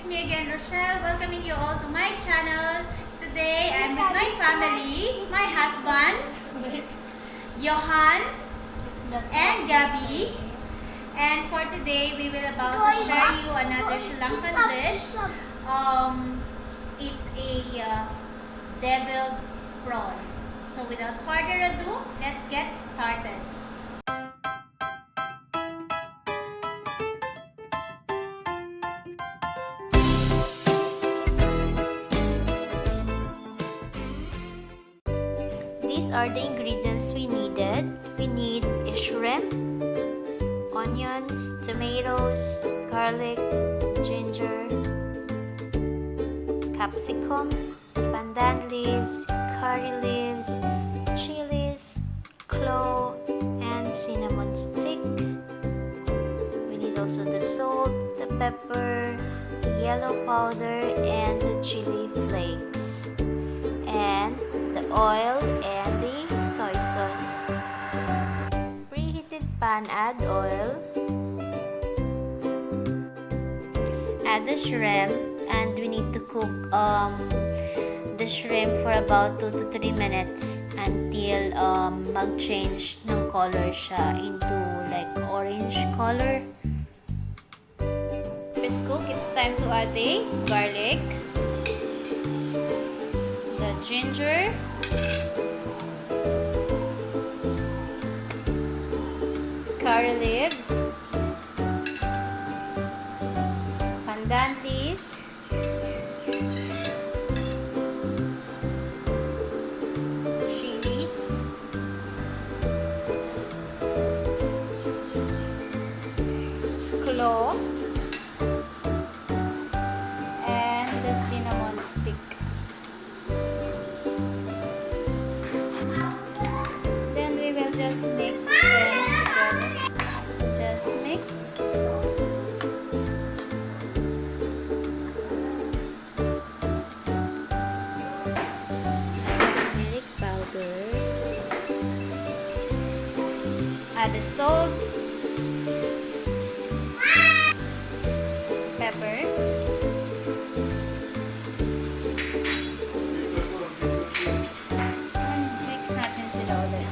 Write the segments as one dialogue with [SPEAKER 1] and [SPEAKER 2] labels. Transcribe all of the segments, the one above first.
[SPEAKER 1] it's me again, Rochelle, welcoming you all to my channel. Today, I'm with my family, my husband, Johan, and Gabi. And for today, we will about to share you another Sri Lankan dish. It's a deviled prawn. So without further ado, let's get started. These are the ingredients we needed. We need a shrimp, onions, tomatoes, garlic, ginger, capsicum, pandan leaves, curry leaves, chilies, clove, and cinnamon stick. We need also the salt, the pepper, the yellow powder, and the chili flakes, and the oil and the soy sauce. Preheated pan, add oil, add the shrimp, and we need to cook the shrimp for about 2 to 3 minutes until mag-change ng color siya into like orange color. Let's cook. It's time to add the garlic, the ginger, curry leaves, pandan leaves, chilies, clove, and the cinnamon stick. Then we will just mix them together. Just mix. Turmeric powder. Add the salt, pepper, and mix natin sila ulit.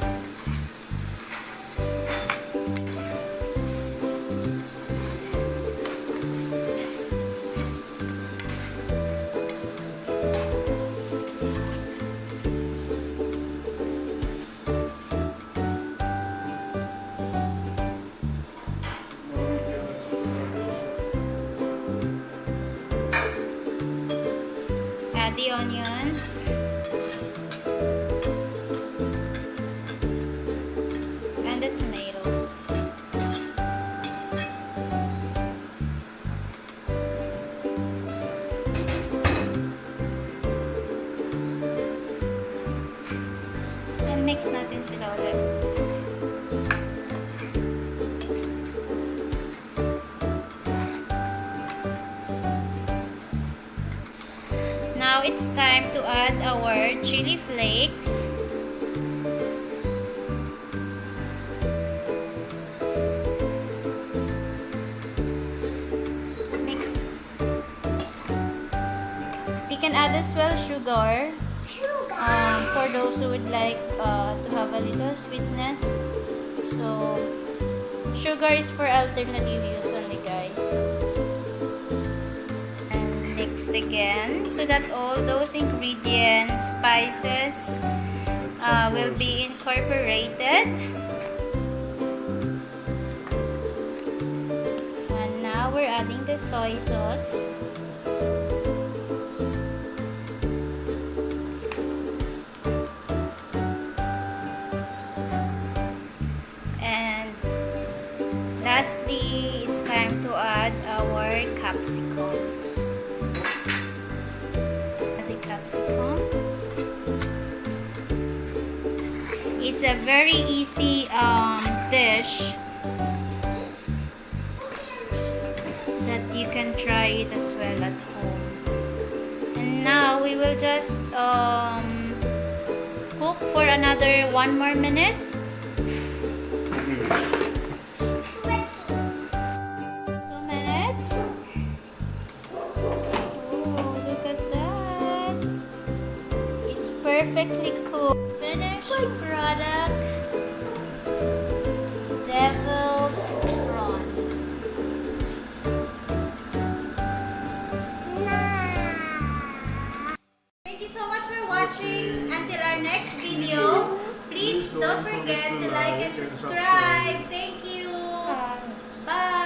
[SPEAKER 1] Add the onions, and the tomatoes. And mix natin sila ulit. Now it's time to add our chili flakes. Mix. We can add as well sugar. For those who would like to have a little sweetness. So sugar is for alternative use only, guys. Again, so that all those ingredients, spices will be incorporated. And now we're adding the soy sauce. And lastly, it's time to add our capsicum. It's a very easy dish that you can try it as well at home. And now we will just cook for another 1 more minute. 2 minutes. product, deviled prawns. Thank you so much for watching. Until our next video, please don't forget to like and subscribe. Thank you. Bye.